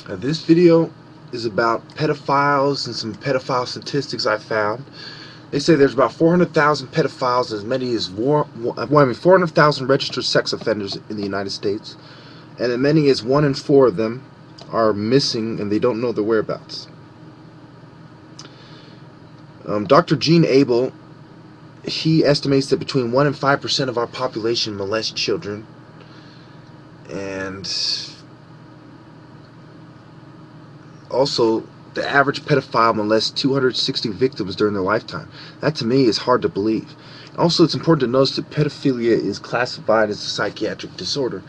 This video is about pedophiles and some pedophile statistics I found. They say there's about 400,000 pedophiles, as many as 400,000 registered sex offenders in the United States, and as many as 1 in 4 of them are missing and they don't know their whereabouts. Dr. Gene Abel, he estimates that between 1 and 5% of our population molest children, and also the average pedophile molests 260 victims during their lifetime. That to me is hard to believe. Also, it's important to notice that pedophilia is classified as a psychiatric disorder,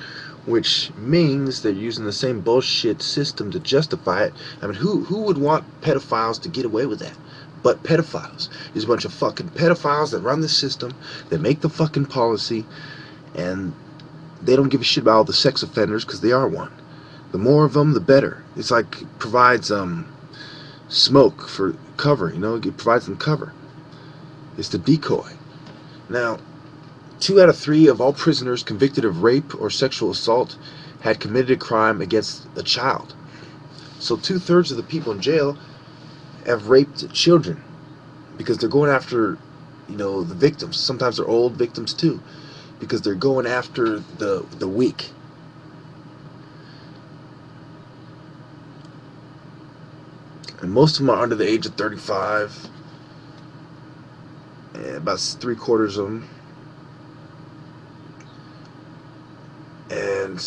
which means they're using the same bullshit system to justify it. I mean, who would want pedophiles to get away with that? But pedophiles. There's a bunch of fucking pedophiles that run the system, that make the fucking policy, and they don't give a shit about all the sex offenders because they are one. The more of them, the better. It's like it provides smoke for cover, you know, it provides them cover. It's the decoy. Now, 2 out of 3 of all prisoners convicted of rape or sexual assault had committed a crime against a child. So 2/3 of the people in jail have raped children because they're going after, you know, the victims. Sometimes they're old victims too, because they're going after the weak. And most of them are under the age of 35. And about 3/4 of them. And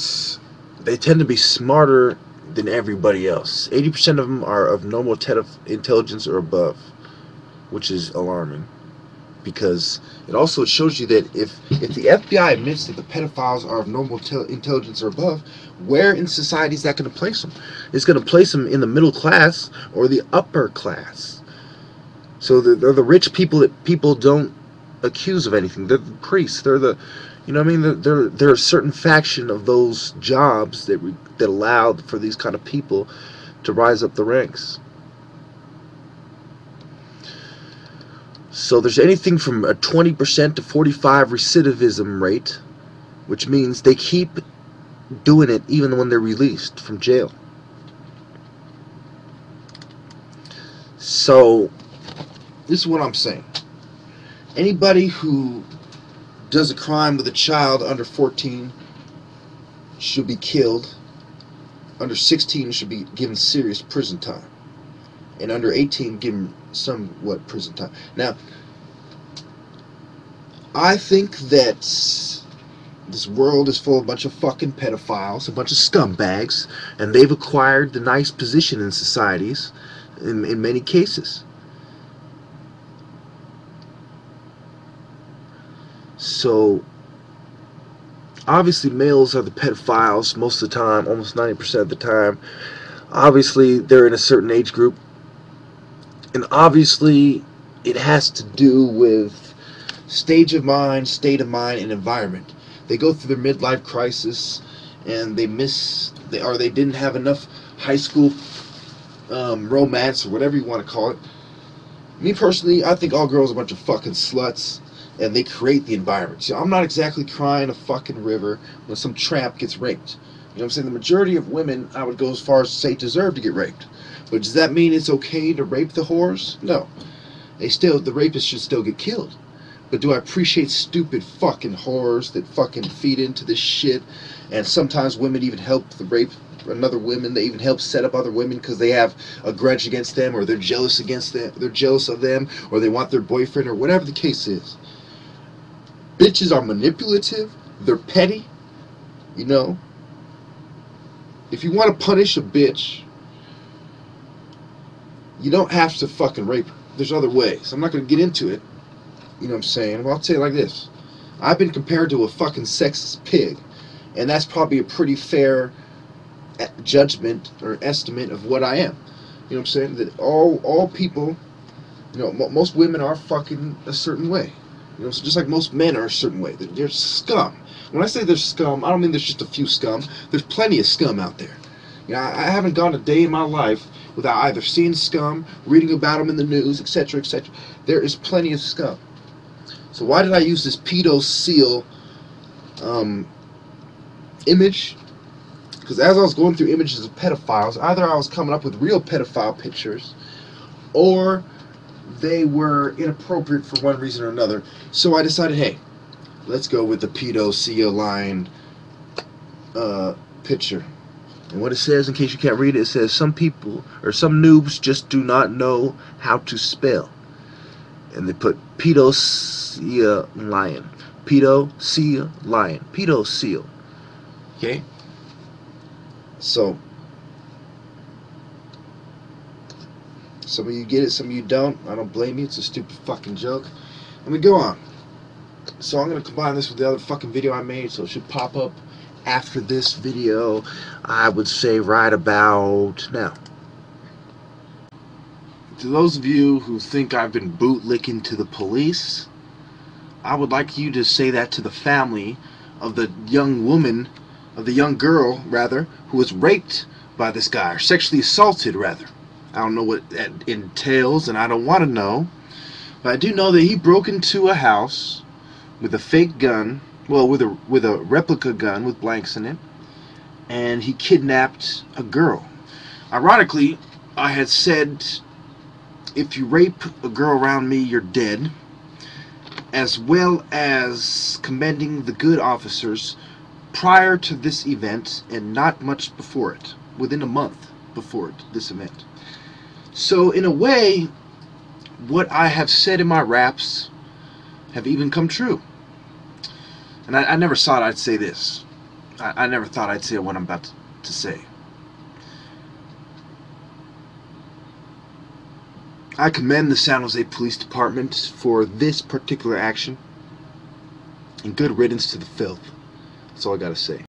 they tend to be smarter than everybody else. 80% of them are of normal intelligence or above, which is alarming, because it also shows you that if the FBI admits that the pedophiles are of normal intelligence or above, where in society is that going to place them? It's going to place them in the middle class or the upper class. So they're the rich people that people don't accuse of anything. They're the priests. They're the, you know what I mean? They're a certain faction of those jobs that allowed for these kind of people to rise up the ranks. So there's anything from a 20% to 45% recidivism rate, which means they keep doing it even when they're released from jail. So this is what I'm saying. Anybody who does a crime with a child under 14 should be killed. Under 16 should be given serious prison time. And under 18 given somewhat prison time. Now, I think that this world is full of a bunch of fucking pedophiles, a bunch of scumbags, and they've acquired the nice position in societies in many cases. So obviously males are the pedophiles most of the time, almost 90% of the time. Obviously they're in a certain age group, and obviously it has to do with state of mind, and environment. They go through their midlife crisis, and they didn't have enough high school romance, or whatever you want to call it. Me personally, I think all girls are a bunch of fucking sluts, and they create the environment. See, I'm not exactly crying a fucking river when some tramp gets raped. You know what I'm saying? The majority of women, I would go as far as to say, deserve to get raped. But does that mean it's okay to rape the whores? No. The rapists should still get killed. But do I appreciate stupid fucking whores that fucking feed into this shit? And sometimes women even help the rape another women. They even help set up other women because they have a grudge against them, or they're jealous against them. They're jealous of them, or they want their boyfriend, or whatever the case is. Bitches are manipulative. They're petty. You know. If you want to punish a bitch, you don't have to fucking rape her. There's other ways. I'm not going to get into it. You know what I'm saying? Well, I'll tell you like this. I've been compared to a fucking sexist pig. And that's probably a pretty fair judgment or estimate of what I am. You know what I'm saying? That all people, you know, most women are fucking a certain way. You know, so just like most men are a certain way. They're scum. When I say they're scum, I don't mean there's just a few scum. There's plenty of scum out there. You know, I haven't gone a day in my life without either seeing scum, reading about them in the news, etc., etc. There is plenty of scum. So why did I use this pedo seal image? Because as I was going through images of pedophiles, either I was coming up with real pedophile pictures, or they were inappropriate for one reason or another. So I decided, hey, let's go with the pedo seal line picture. And what it says, in case you can't read it, it says some people, or some noobs, just do not know how to spell. And they put pedophile lion. Pedophile lion. Pedophile. Okay? So, some of you get it, some of you don't. I don't blame you. It's a stupid fucking joke. And we go on. So I'm going to combine this with the other fucking video I made, so it should pop up after this video, I would say right about now. To those of you who think I've been bootlicking to the police, I would like you to say that to the family of the young woman, of the young girl, rather, who was raped by this guy, or sexually assaulted, rather. I don't know what that entails, and I don't want to know, but I do know that he broke into a house with a fake gun, well, with a replica gun with blanks in it, and he kidnapped a girl. Ironically, I had said, if you rape a girl around me, you're dead, as well as commending the good officers prior to this event and not much before it, within a month before this event. So in a way, what I have said in my raps have even come true. And I never thought I'd say this. I never thought I'd say what I'm about to say. I commend the San Jose Police Department for this particular action, and good riddance to the filth. That's all I gotta say.